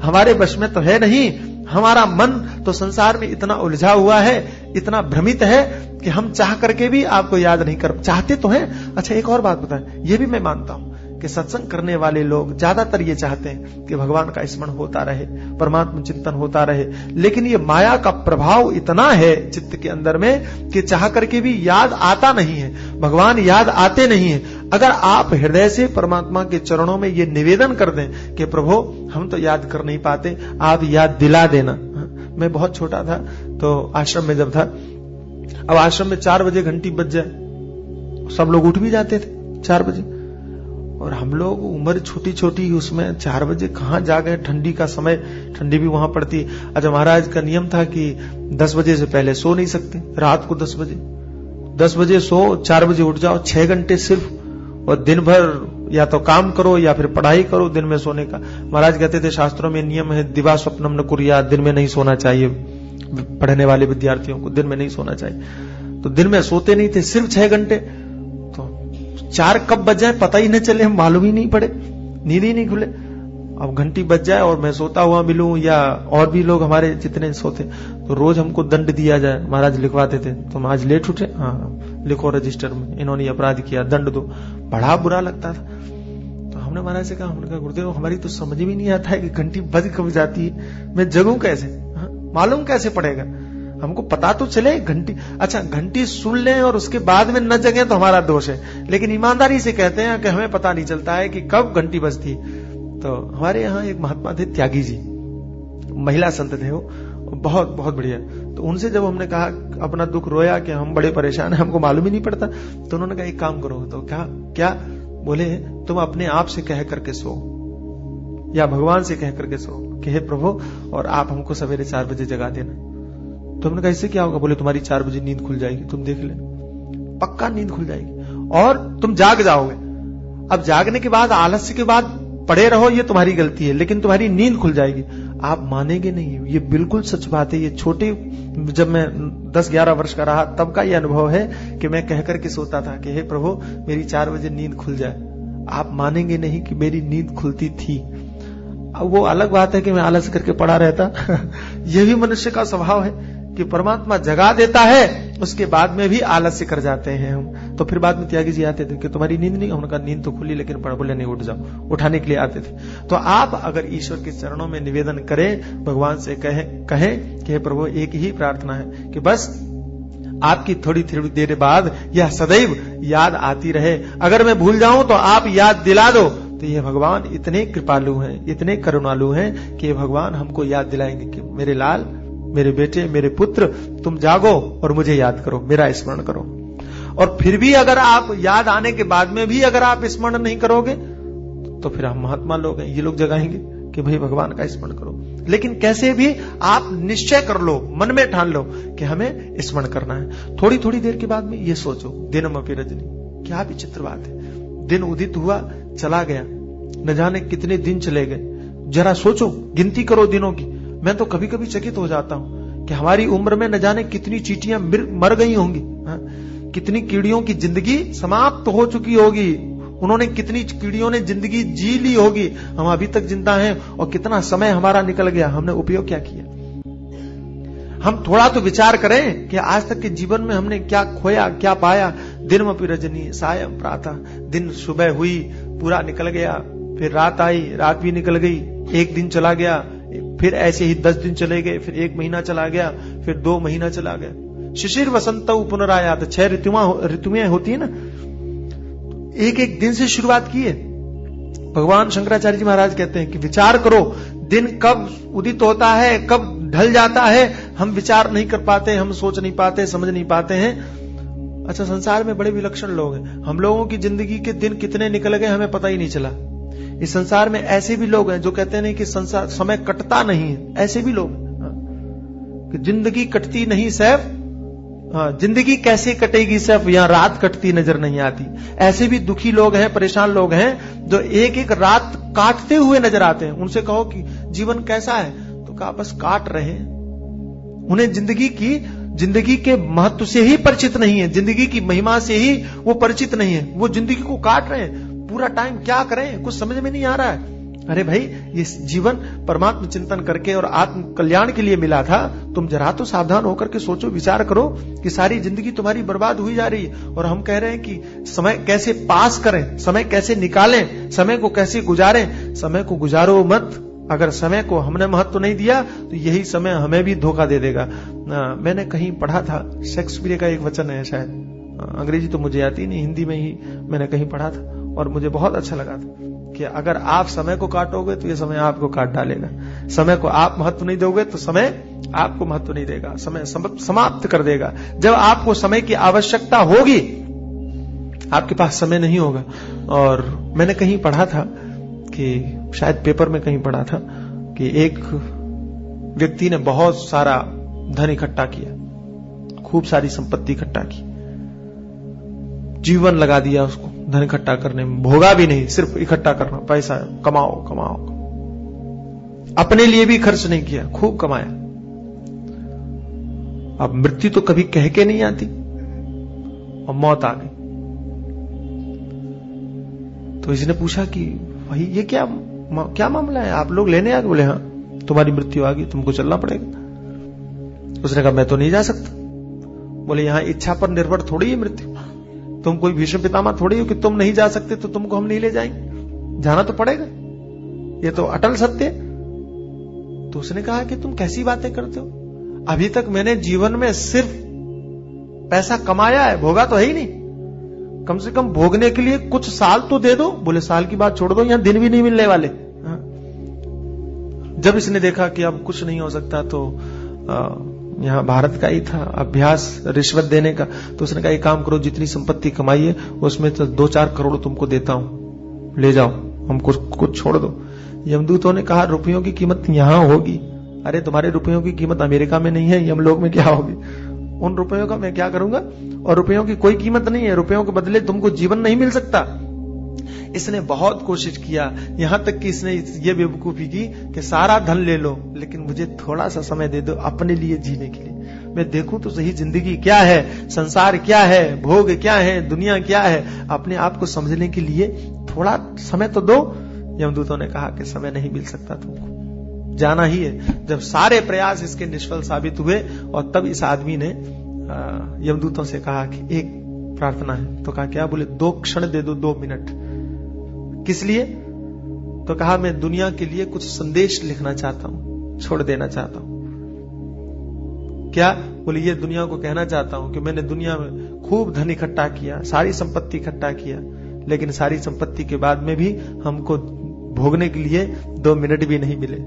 हमारे वश में तो है नहीं, हमारा मन तो संसार में इतना उलझा हुआ है, इतना भ्रमित है कि हम चाह करके भी आपको याद नहीं कर, चाहते तो हैं। अच्छा, एक और बात बताएं, ये भी मैं मानता हूं कि सत्संग करने वाले लोग ज्यादातर ये चाहते हैं कि भगवान का स्मरण होता रहे, परमात्मा चिंतन होता रहे, लेकिन ये माया का प्रभाव इतना है चित्त के अंदर में कि चाह करके भी याद आता नहीं है, भगवान याद आते नहीं है। अगर आप हृदय से परमात्मा के चरणों में ये निवेदन कर दें कि प्रभु हम तो याद कर नहीं पाते, आप याद दिला देना। मैं बहुत छोटा था तो आश्रम में जब था, अब आश्रम में 4 बजे घंटी बज जाए, सब लोग उठ भी जाते थे 4 बजे, और हम लोग उम्र छोटी छोटी, उसमें 4 बजे कहां जा गए, ठंडी का समय, ठंडी भी वहां पड़ती। अच्छा, महाराज का नियम था कि 10 बजे से पहले सो नहीं सकते, रात को 10 बजे सो, 4 बजे उठ जाओ, 6 घंटे सिर्फ, और दिन भर या तो काम करो या फिर पढ़ाई करो, दिन में सोने का। महाराज कहते थे शास्त्रों में नियम है, दिवा स्वप्नम न कुर्या, दिन में नहीं सोना चाहिए, पढ़ने वाले विद्यार्थियों को दिन में नहीं सोना चाहिए। तो दिन में सोते नहीं थे, सिर्फ 6 घंटे। तो 4 कब बज जाए पता ही नहीं चले, मालूम ही नहीं पड़े, नींद ही नहीं खुले। अब घंटी बज जाए और मैं सोता हुआ मिलूं या और भी लोग हमारे जितने सोते तो रोज हमको दंड दिया जाए, महाराज लिखवाते थे, तुम आज लेट उठे, हाँ लिखो रजिस्टर में, इन्होंने अपराध किया, दंड दो। बड़ा बुरा लगता था। तो हमने महाराज से कहा, हमने कहा गुरुदेव हमारी तो समझ में नहीं आता है कि घंटी बज कब जाती है, मैं जगूं कैसे, मालूम कैसे पड़ेगा, हमको पता तो चले घंटी, अच्छा घंटी सुन लें और उसके बाद में न जगे तो हमारा दोष है, लेकिन ईमानदारी से कहते हैं कि हमें पता नहीं चलता है कि कब घंटी बजती। तो हमारे यहाँ एक महात्मा थे त्यागी जी, महिला संत थे वो, बहुत बहुत बढ़िया। तो उनसे जब हमने कहा अपना दुख रोया कि हम बड़े परेशान हैं, हमको मालूम ही नहीं पड़ता, तो उन्होंने कहा एक काम करो। तो क्या बोले, तुम अपने आप से कह करके सो या भगवान से कह करके सो कि हे प्रभु और आप हमको सवेरे 4 बजे जगा देना। तो हमने कहा इससे क्या होगा? बोले तुम्हारी 4 बजे नींद खुल जाएगी, तुम देख लेना, पक्का नींद खुल जाएगी और तुम जाग जाओगे। अब जागने के बाद आलस्य के बाद पड़े रहो, ये तुम्हारी गलती है, लेकिन तुम्हारी नींद खुल जाएगी। आप मानेंगे नहीं, ये बिल्कुल सच बात है। ये छोटे, जब मैं 10-11 वर्ष का रहा तब का ये अनुभव है कि मैं कह करके सोता था कि हे प्रभु मेरी 4 बजे नींद खुल जाए। आप मानेंगे नहीं कि मेरी नींद खुलती थी। अब वो अलग बात है कि मैं आलस करके पड़ा रहता यह भी मनुष्य का स्वभाव है कि परमात्मा जगा देता है, उसके बाद में भी आलस्य कर जाते हैं हम। तो फिर बाद में त्यागी जी आते थे कि तुम्हारी नींद नहीं, उन्होंने कहा नींद तो खुली, लेकिन बोले नहीं उठ जाओ, उठाने के लिए आते थे। तो आप अगर ईश्वर के चरणों में निवेदन करें, भगवान से कहें कि हे प्रभु एक ही प्रार्थना है कि बस आपकी थोड़ी थोड़ी देर बाद यह सदैव याद आती रहे, अगर मैं भूल जाऊं तो आप याद दिला दो। तो ये भगवान इतने कृपालु हैं, इतने करुणालु हैं कि ये भगवान हमको याद दिलाएंगे कि मेरे लाल, मेरे बेटे, मेरे पुत्र, तुम जागो और मुझे याद करो, मेरा स्मरण करो। और फिर भी अगर आप याद आने के बाद में भी अगर आप स्मरण नहीं करोगे तो फिर हम महात्मा लोग हैं, ये लोग जगाएंगे कि भाई भगवान का स्मरण करो। लेकिन कैसे भी आप निश्चय कर लो, मन में ठान लो कि हमें स्मरण करना है। थोड़ी थोड़ी देर के बाद में ये सोचो, दिनमपि रजनी, क्या विचित्र बात है, दिन उदित हुआ चला गया, न जाने कितने दिन चले गए। जरा सोचो, गिनती करो दिनों की। मैं तो कभी कभी चकित हो जाता हूं कि हमारी उम्र में न जाने कितनी चींटियां मर गई होंगी, कितनी कीड़ियों की जिंदगी समाप्त हो चुकी होगी, उन्होंने कितनी कीड़ियों ने जिंदगी जी ली होगी, हम अभी तक जिंदा हैं, और कितना समय हमारा निकल गया, हमने उपयोग क्या किया। हम थोड़ा तो विचार करें कि आज तक के जीवन में हमने क्या खोया, क्या पाया। दिनमपि रजनी सायं प्रातः, दिन सुबह हुई पूरा निकल गया, फिर रात आई, रात भी निकल गई, एक दिन चला गया, फिर ऐसे ही 10 दिन चले गए, फिर 1 महीना चला गया, फिर 2 महीना चला गया। शिशिर वसंत पुनरायात, 6 ऋतुएं होती है ना, एक एक दिन से शुरुआत की है। भगवान शंकराचार्य जी महाराज कहते हैं कि विचार करो, दिन कब उदित होता है, कब ढल जाता है, हम विचार नहीं कर पाते, हम सोच नहीं पाते, समझ नहीं पाते हैं। अच्छा, संसार में बड़े विलक्षण लोग हैं, हम लोगों की जिंदगी के दिन कितने निकल गए हमें पता ही नहीं चला। इस संसार में ऐसे भी लोग हैं जो कहते हैं कि संसार समय कटता नहीं है, ऐसे भी लोग कि जिंदगी कटती नहीं सैफ, जिंदगी कैसे कटेगी सैफ, यहां रात कटती नजर नहीं आती। ऐसे भी दुखी लोग हैं, परेशान लोग हैं जो एक एक रात काटते हुए नजर आते हैं। उनसे कहो कि जीवन कैसा है, तो कहा बस काट रहे हैं। उन्हें जिंदगी के महत्व से ही परिचित नहीं है, जिंदगी की महिमा से ही वो परिचित नहीं है, वो जिंदगी को काट रहे हैं। पूरा टाइम क्या करें, कुछ समझ में नहीं आ रहा है। अरे भाई, ये जीवन परमात्मा चिंतन करके और आत्म कल्याण के लिए मिला था, तुम जरा तो सावधान होकर के सोचो, विचार करो कि सारी जिंदगी तुम्हारी बर्बाद हुई जा रही है। और हम कह रहे हैं कि समय कैसे पास करें, समय कैसे निकालें, समय को कैसे गुजारें। समय को गुजारो मत, अगर समय को हमने महत्व नहीं दिया तो यही समय हमें भी धोखा दे देगा। मैंने कहीं पढ़ा था, शेक्सपियर का एक वचन है, शायद अंग्रेजी तो मुझे आती नहीं, हिंदी में ही मैंने कहीं पढ़ा था और मुझे बहुत अच्छा लगा था कि अगर आप समय को काटोगे तो ये समय आपको काट डालेगा। समय को आप महत्व नहीं दोगे तो समय आपको महत्व नहीं देगा, समय समाप्त कर देगा। जब आपको समय की आवश्यकता होगी, आपके पास समय नहीं होगा। और मैंने कहीं पढ़ा था कि शायद पेपर में कहीं पढ़ा था कि एक व्यक्ति ने बहुत सारा धन इकट्ठा किया, खूब सारी संपत्ति इकट्ठा की, जीवन लगा दिया उसको धन इकट्ठा करने में, भोगा भी नहीं, सिर्फ इकट्ठा करना, पैसा कमाओ कमाओ, अपने लिए भी खर्च नहीं किया, खूब कमाया। अब मृत्यु तो कभी कह के नहीं आती और मौत आ गई। तो इसने पूछा कि भाई ये क्या क्या मामला है, आप लोग लेने आ गए? बोले हाँ, तुम्हारी मृत्यु आ गई, तुमको चलना पड़ेगा। उसने कहा मैं तो नहीं जा सकता। बोले यहां इच्छा पर निर्भर थोड़ी है मृत्यु, तुम कोई भीष्म पितामह थोड़ी हो कि तुम नहीं जा सकते तो तुमको हम नहीं ले जाएंगे, जाना तो पड़ेगा, ये तो अटल सत्य है। तो उसने कहा कि तुम कैसी बातें करते हो, अभी तक मैंने जीवन में सिर्फ पैसा कमाया है, भोगा तो है ही नहीं, कम से कम भोगने के लिए कुछ साल तो दे दो। बोले साल की बात छोड़ दो, यहां दिन भी नहीं मिलने वाले। जब इसने देखा कि अब कुछ नहीं हो सकता, तो यहां भारत का ही था अभ्यास रिश्वत देने का, तो उसने कहा एक काम करो, जितनी संपत्ति कमाई है उसमें तो 2-4 करोड़ तुमको देता हूं, ले जाओ, हमको कुछ छोड़ दो। यमदूतों ने कहा रुपयों की कीमत यहां होगी। अरे तुम्हारे रुपयों की कीमत अमेरिका में नहीं है, यमलोक में क्या होगी? उन रुपयों का मैं क्या करूंगा, और रुपयों की कोई कीमत नहीं है, रुपयों के बदले तुमको जीवन नहीं मिल सकता। इसने बहुत कोशिश किया, यहां तक कि इसने ये बेवकूफी की कि सारा धन ले लो लेकिन मुझे थोड़ा सा समय दे दो अपने लिए जीने के लिए, मैं देखूं तो सही जिंदगी क्या है, संसार क्या है, भोग क्या है, दुनिया क्या है, अपने आप को समझने के लिए थोड़ा समय तो दो। यमदूतों ने कहा कि समय नहीं मिल सकता, तुमको जाना ही है। जब सारे प्रयास इसके निष्फल साबित हुए और तब इस आदमी ने यमदूतों से कहा कि एक प्रार्थना है। तो कहा क्या? बोले 2 क्षण दे दो, 2 मिनट। किस लिए? तो कहा मैं दुनिया के लिए कुछ संदेश लिखना चाहता हूं, छोड़ देना चाहता हूं। क्या? बोले ये दुनिया को कहना चाहता हूं कि मैंने दुनिया में खूब धन इकट्ठा किया, सारी संपत्ति इकट्ठा किया, लेकिन सारी संपत्ति के बाद में भी हमको भोगने के लिए 2 मिनट भी नहीं मिले।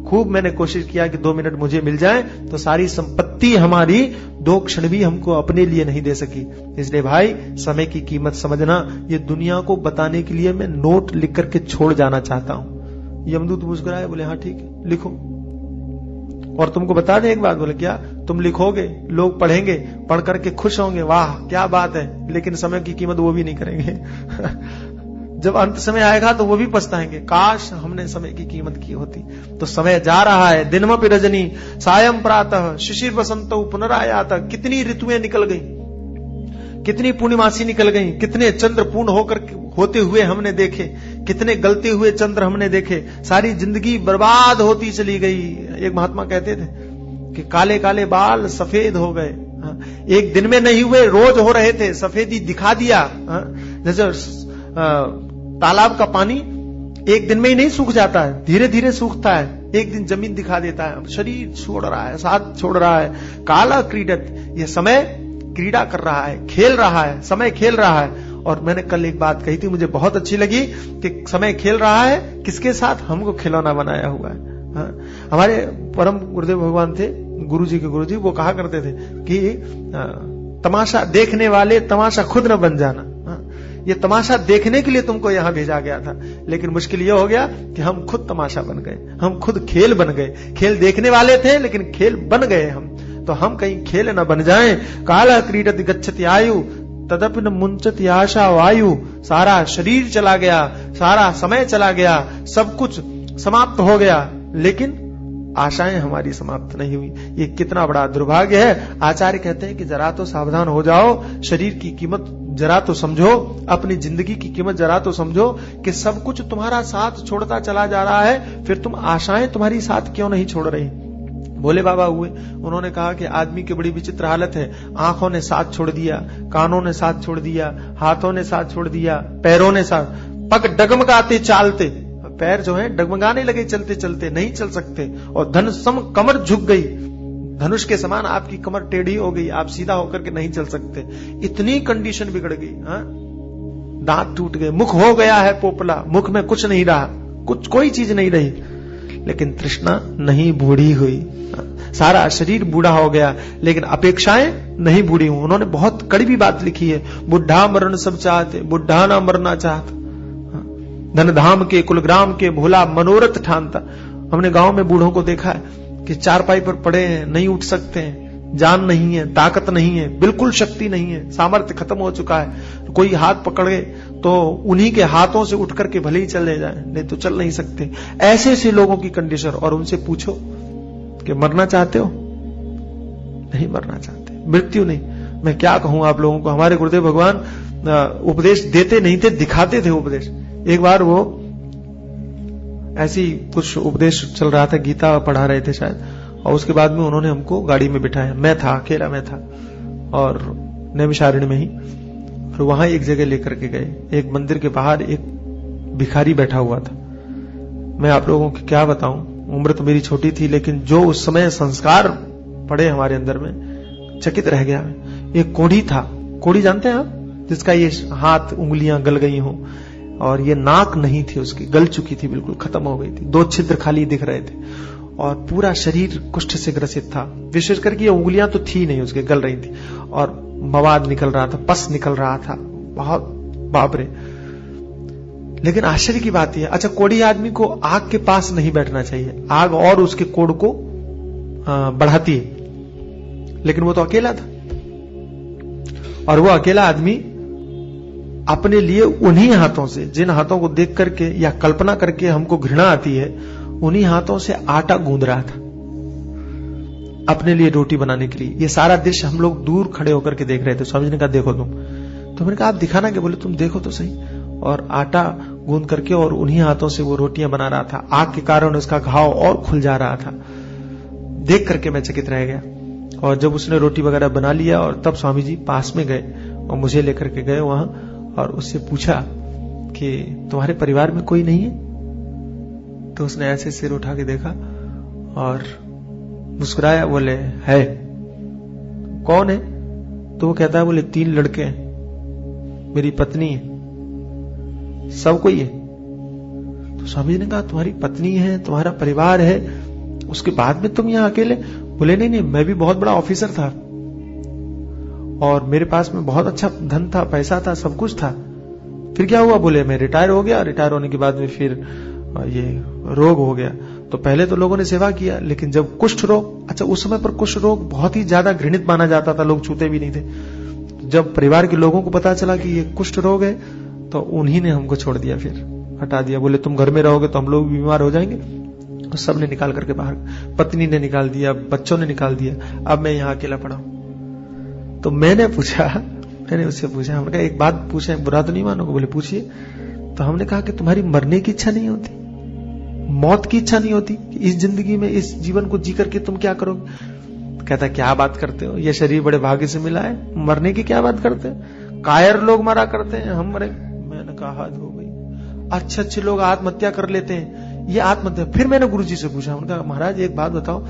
खूब मैंने कोशिश किया कि 2 मिनट मुझे मिल जाए, तो सारी संपत्ति हमारी 2 क्षण भी हमको अपने लिए नहीं दे सकी। इसलिए भाई समय की कीमत समझना, ये दुनिया को बताने के लिए मैं नोट लिख करके छोड़ जाना चाहता हूं। यमदूत मुस्कुराए, बोले हाँ ठीक है लिखो, और तुमको बता दें एक बात। बोले क्या? तुम लिखोगे, लोग पढ़ेंगे, पढ़ करके खुश होंगे, वाह क्या बात है, लेकिन समय की कीमत वो भी नहीं करेंगे। जब अंत समय आएगा तो वो भी पछताएंगे, काश हमने समय की कीमत की होती। तो समय जा रहा है, दिनमपि रजनी सायं प्रातः शिशिर बसंतो पुनरायात। कितनी ऋतुएं निकल गई, कितनी पूर्णिमासी निकल गई, कितने चंद्र पूर्ण होते हुए हमने देखे, कितने गलते हुए चंद्र हमने देखे, सारी जिंदगी बर्बाद होती चली गई। एक महात्मा कहते थे कि काले काले बाल सफेद हो गए, एक दिन में नहीं हुए, रोज हो रहे थे, सफेदी दिखा दिया। जैसे तालाब का पानी एक दिन में ही नहीं सूख जाता है, धीरे धीरे सूखता है, एक दिन जमीन दिखा देता है, शरीर छोड़ रहा है, साथ छोड़ रहा है। काला क्रीडत, ये समय क्रीड़ा कर रहा है, खेल रहा है, समय खेल रहा है। और मैंने कल एक बात कही थी, मुझे बहुत अच्छी लगी कि समय खेल रहा है किसके साथ? हमको खिलौना बनाया हुआ है। हमारे परम गुरुदेव भगवान थे, गुरुजी के गुरुजी, वो कहा करते थे कि तमाशा देखने वाले तमाशा खुद न बन जाना। ये तमाशा देखने के लिए तुमको यहां भेजा गया था, लेकिन मुश्किल ये हो गया कि हम खुद तमाशा बन गए, हम खुद खेल बन गए। खेल देखने वाले थे लेकिन खेल बन गए हम, तो हम कहीं खेल न बन जाएं। काला क्रीडति गच्छति आयु तदपि न मुंचति आशा वायु। सारा शरीर चला गया, सारा समय चला गया, सब कुछ समाप्त हो गया, लेकिन आशाएं हमारी समाप्त नहीं हुई। ये कितना बड़ा दुर्भाग्य है। आचार्य कहते हैं कि जरा तो सावधान हो जाओ, शरीर की कीमत जरा तो समझो, अपनी जिंदगी की कीमत जरा तो समझो कि सब कुछ तुम्हारा साथ छोड़ता चला जा रहा है, फिर तुम आशाएं तुम्हारी साथ क्यों नहीं छोड़ रही? भोले बाबा हुए, उन्होंने कहा कि आदमी की बड़ी विचित्र हालत है, आंखों ने साथ छोड़ दिया, कानों ने साथ छोड़ दिया, हाथों ने साथ छोड़ दिया, पैरों ने साथ, पग डगमगाते चालते, पैर जो है डगमगाने लगे चलते चलते, नहीं चल सकते, और धन सम कमर झुक गई, धनुष के समान आपकी कमर टेढ़ी हो गई, आप सीधा होकर के नहीं चल सकते, इतनी कंडीशन बिगड़ गई। दांत टूट गए, मुख हो गया है पोपला, मुख में कुछ नहीं रहा, कुछ कोई चीज नहीं रही, लेकिन तृष्णा नहीं बूढ़ी हुई। सारा शरीर बूढ़ा हो गया, लेकिन अपेक्षाएं नहीं बूढ़ी हुई। उन्होंने बहुत कड़वी बात लिखी है, बुढ़ा मरण सब चाहते, बुढ़ा ना मरना चाहता, धन धाम के कुलग्राम के भोला मनोरथ ठानता। हमने गांव में बूढ़ों को देखा है कि चारपाई पर पड़े हैं, नहीं उठ सकते हैं, जान नहीं है, ताकत नहीं है, बिल्कुल शक्ति नहीं है, सामर्थ्य खत्म हो चुका है। कोई हाथ पकड़े तो उन्हीं के हाथों से उठ करके भले ही चले जाए, नहीं तो चल नहीं सकते। ऐसे ऐसे लोगों की कंडीशन, और उनसे पूछो कि मरना चाहते हो? नहीं मरना चाहते, मृत्यु नहीं। मैं क्या कहूं आप लोगों को, हमारे गुरुदेव भगवान उपदेश देते नहीं थे, दिखाते थे उपदेश। एक बार वो ऐसी कुछ उपदेश चल रहा था, गीता पढ़ा रहे थे शायद, और उसके बाद में उन्होंने हमको गाड़ी में बिठाया, मैं था अकेला, मैं था, और नैमिषारण्य में ही, और वहां एक जगह लेकर के गए। एक मंदिर के बाहर एक भिखारी बैठा हुआ था। मैं आप लोगों को क्या बताऊं, उम्र तो मेरी छोटी थी, लेकिन जो उस समय संस्कार पड़े हमारे अंदर में, चकित रह गया। एक कोढ़ी था, कोढ़ी जानते हैं आप, जिसका ये हाथ उंगलियां गल गई हो, और ये नाक नहीं थी उसकी, गल चुकी थी, बिल्कुल खत्म हो गई थी, 2 छिद्र खाली दिख रहे थे, और पूरा शरीर कुष्ठ से ग्रसित था। विशेष करके ये उंगलियां तो थी नहीं उसके, गल रही थी, और मवाद निकल रहा था, पस निकल रहा था, बहुत बाप रे। लेकिन आश्चर्य की बात यह, अच्छा कोढ़ी आदमी को आग के पास नहीं बैठना चाहिए, आग और उसके कोढ़ को बढ़ाती है, लेकिन वो तो अकेला था, और वो अकेला आदमी अपने लिए उन्हीं हाथों से, जिन हाथों को देख करके या कल्पना करके हमको घृणा आती है, उन्हीं हाथों से आटा गूंद रहा था अपने लिए रोटी बनाने के लिए। ये सारा दृश्य हम लोग दूर खड़े होकर के देख रहे थे। स्वामी जी ने कहा देखो तुम, तो मैंने कहा आप दिखाना क्या? बोले तुम देखो तो सही। और आटा गूंद करके और उन्हीं हाथों से वो रोटियां बना रहा था। आग के कारण उसका घाव और खुल जा रहा था। देख करके मैं चकित रह गया। और जब उसने रोटी वगैरह बना लिया, और तब स्वामी जी पास में गए और मुझे लेकर के गए वहां, और उससे पूछा कि तुम्हारे परिवार में कोई नहीं है? तो उसने ऐसे सिर उठा के देखा और मुस्कुराया, बोले है। कौन है? तो वो कहता है, बोले 3 लड़के हैं, मेरी पत्नी है, सब कोई है। तो स्वामी जी ने कहा तुम्हारी पत्नी है, तुम्हारा परिवार है, उसके बाद में तुम यहां अकेले? बोले नहीं नहीं, मैं भी बहुत बड़ा ऑफिसर था और मेरे पास में बहुत अच्छा धन था, पैसा था, सब कुछ था। फिर क्या हुआ? बोले मैं रिटायर हो गया, रिटायर होने के बाद में फिर ये रोग हो गया। तो पहले तो लोगों ने सेवा किया, लेकिन जब कुष्ठ रोग, अच्छा उस समय पर कुष्ठ रोग बहुत ही ज्यादा घृणित माना जाता था, लोग छूते भी नहीं थे। जब परिवार के लोगों को पता चला कि ये कुष्ठ रोग है, तो उन्हीं ने हमको छोड़ दिया, फिर हटा दिया। बोले तुम घर में रहोगे तो हम लोग भी बीमार हो जाएंगे। तो सब ने निकाल करके बाहर, पत्नी ने निकाल दिया, बच्चों ने निकाल दिया, अब मैं यहां अकेला पड़ा हूं। तो मैंने उससे पूछा, हमने कहा एक बात पूछे, बुरा तो नहीं मानोगे? बोले पूछिए। तो हमने कहा कि तुम्हारी मरने की इच्छा नहीं होती, मौत की इच्छा नहीं होती कि इस जिंदगी में, इस जीवन को जी करके तुम क्या करोगे? कहता क्या बात करते हो, ये शरीर बड़े भाग्य से मिला है, मरने की क्या बात करते हो? कायर लोग मरा करते हैं, हम मरे। मैंने कहा हद हो गई, अच्छे लोग आत्महत्या कर लेते हैं, ये आत्महत्या। फिर मैंने गुरुजी से पूछा, उनका महाराज एक बात बताओ,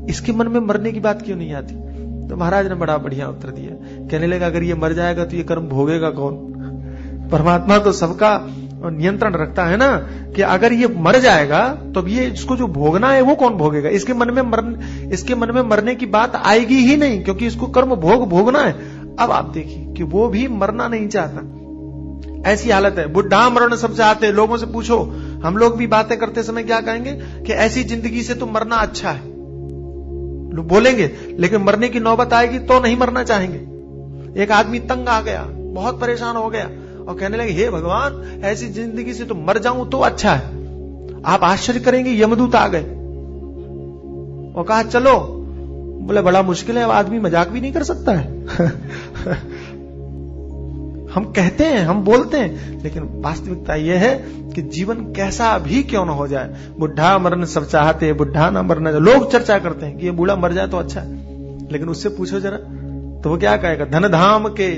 इसके मन में मरने की बात क्यों नहीं आती? तो महाराज ने बड़ा बढ़िया उत्तर दिया, कहने लगा अगर ये मर जाएगा तो ये कर्म भोगेगा कौन? परमात्मा तो सबका नियंत्रण रखता है ना, कि अगर ये मर जाएगा तो ये इसको जो भोगना है वो कौन भोगेगा? इसके मन में मरने की बात आएगी ही नहीं, क्योंकि इसको कर्म भोगना है। अब आप देखिए कि वो भी मरना नहीं चाहता, ऐसी हालत है। बुढ़ा मरण सब चाहते। लोगों से पूछो, हम लोग भी बातें करते समय क्या कहेंगे कि ऐसी जिंदगी से तो मरना अच्छा है, लोग बोलेंगे, लेकिन मरने की नौबत आएगी तो नहीं मरना चाहेंगे। एक आदमी तंग आ गया, बहुत परेशान हो गया और कहने लगे हे भगवान, ऐसी जिंदगी से तो मर जाऊं तो अच्छा है। आप आश्चर्य करेंगे, यमदूत आ गए और कहा चलो। बोले बड़ा मुश्किल है, अब आदमी मजाक भी नहीं कर सकता है। हम कहते हैं, हम बोलते हैं, लेकिन वास्तविकता यह है कि जीवन कैसा भी क्यों ना हो जाए, बुढ़ा मरना सब चाहते हैं, बुढ़ा ना मरना। लोग चर्चा करते हैं कि ये बूढ़ा मर जाए तो अच्छा है, लेकिन उससे पूछो जरा तो वो क्या कहेगा? धन धाम के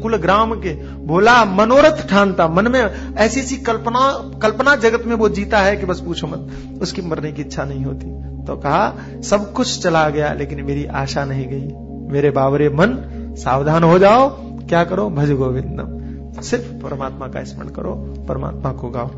कुल ग्राम के भोला मनोरथ ठानता। मन में ऐसी सी कल्पना जगत में वो जीता है कि बस पूछो मत, उसकी मरने की इच्छा नहीं होती। तो कहा सब कुछ चला गया, लेकिन मेरी आशा नहीं गई। मेरे बावरे मन सावधान हो जाओ, क्या करो? भज गोविंदम, सिर्फ परमात्मा का स्मरण करो, परमात्मा को गाओ।